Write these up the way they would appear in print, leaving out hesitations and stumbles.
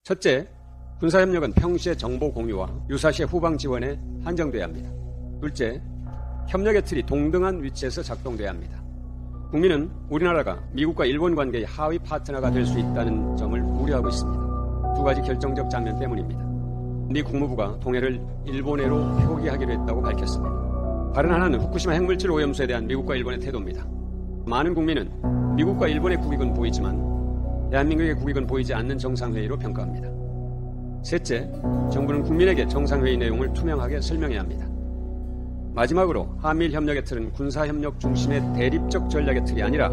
첫째, 군사협력은 평시의 정보 공유와 유사시의 후방 지원에 한정돼야 합니다. 둘째, 협력의 틀이 동등한 위치에서 작동돼야 합니다. 국민은 우리나라가 미국과 일본 관계의 하위 파트너가 될 수 있다는 점을 우려하고 있습니다. 두 가지 결정적 장면 때문입니다. 미 국무부가 동해를 일본해로 표기하기로 했다고 밝혔습니다. 다른 하나는 후쿠시마 핵물질 오염수에 대한 미국과 일본의 태도입니다. 많은 국민은 미국과 일본의 국익은 보이지만 대한민국의 국익은 보이지 않는 정상회의로 평가합니다. 셋째, 정부는 국민에게 정상회의 내용을 투명하게 설명해야 합니다. 마지막으로 한미일 협력의 틀은 군사협력 중심의 대립적 전략의 틀이 아니라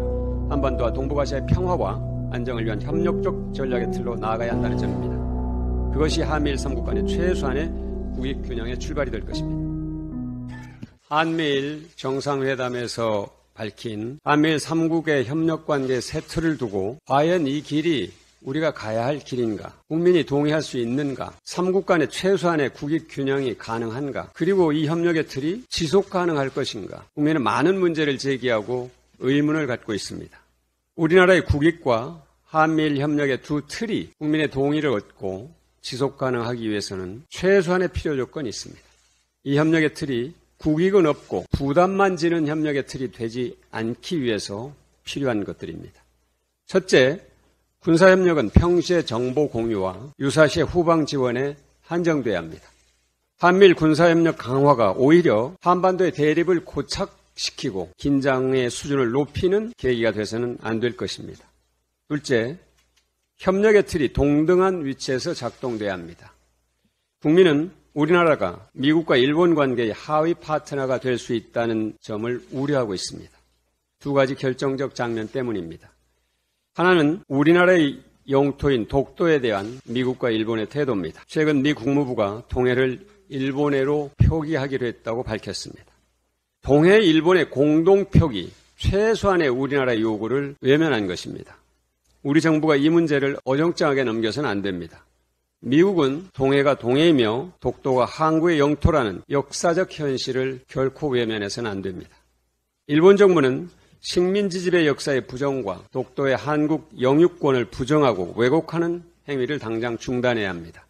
한반도와 동북아시아의 평화와 안정을 위한 협력적 전략의 틀로 나아가야 한다는 점입니다. 그것이 한미일 3국 간의 최소한의 국익 균형의 출발이 될 것입니다. 한미일 정상회담에서 밝힌 한미일 3국의 협력관계 새 틀을 두고 과연 이 길이 우리가 가야 할 길인가? 국민이 동의할 수 있는가? 3국 간의 최소한의 국익 균형이 가능한가? 그리고 이 협력의 틀이 지속 가능할 것인가? 국민은 많은 문제를 제기하고 의문을 갖고 있습니다. 우리나라의 국익과 한미일 협력의 두 틀이 국민의 동의를 얻고 지속 가능하기 위해서는 최소한의 필요 조건이 있습니다. 이 협력의 틀이 국익은 없고 부담만 지는 협력의 틀이 되지 않기 위해서 필요한 것들입니다. 첫째, 군사협력은 평시의 정보 공유와 유사시의 후방 지원에 한정돼야 합니다. 한미일 군사협력 강화가 오히려 한반도의 대립을 고착시키고 긴장의 수준을 높이는 계기가 돼서는 안 될 것입니다. 둘째, 협력의 틀이 동등한 위치에서 작동돼야 합니다. 국민은 우리나라가 미국과 일본 관계의 하위 파트너가 될 수 있다는 점을 우려하고 있습니다. 두 가지 결정적 장면 때문입니다. 하나는 우리나라의 영토인 독도에 대한 미국과 일본의 태도입니다. 최근 미 국무부가 동해를 일본해로 표기하기로 했다고 밝혔습니다. 동해 일본의 공동 표기, 최소한의 우리나라의 요구를 외면한 것입니다. 우리 정부가 이 문제를 어정쩡하게 넘겨서는 안 됩니다. 미국은 동해가 동해이며 독도가 항구의 영토라는 역사적 현실을 결코 외면해서는 안 됩니다. 일본 정부는 식민지집의 역사의 부정과 독도의 한국 영유권을 부정하고 왜곡하는 행위를 당장 중단해야 합니다.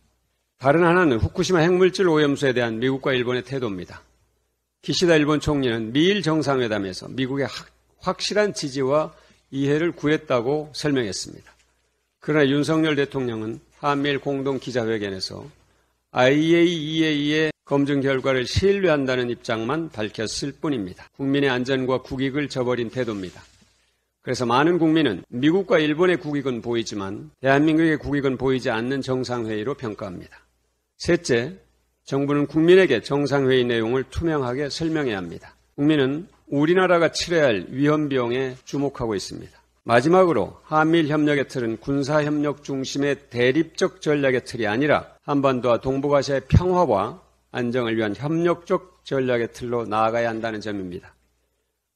다른 하나는 후쿠시마 핵물질 오염수에 대한 미국과 일본의 태도입니다. 기시다 일본 총리는 미일 정상회담에서 미국의 확실한 지지와 이해를 구했다고 설명했습니다. 그러나 윤석열 대통령은 한미일 공동기자회견에서 IAEA의 검증 결과를 신뢰한다는 입장만 밝혔을 뿐입니다. 국민의 안전과 국익을 저버린 태도입니다. 그래서 많은 국민은 미국과 일본의 국익은 보이지만 대한민국의 국익은 보이지 않는 정상회의로 평가합니다. 셋째, 정부는 국민에게 정상회의 내용을 투명하게 설명해야 합니다. 국민은 우리나라가 치러야 할 위험 비용에 주목하고 있습니다. 마지막으로 한미일 협력의 틀은 군사협력 중심의 대립적 전략의 틀이 아니라 한반도와 동북아시아의 평화와 안정을 위한 협력적 전략의 틀로 나아가야 한다는 점입니다.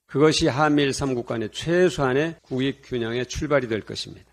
그것이 한미일 3국 간의 최소한의 국익 균형의 출발이 될 것입니다.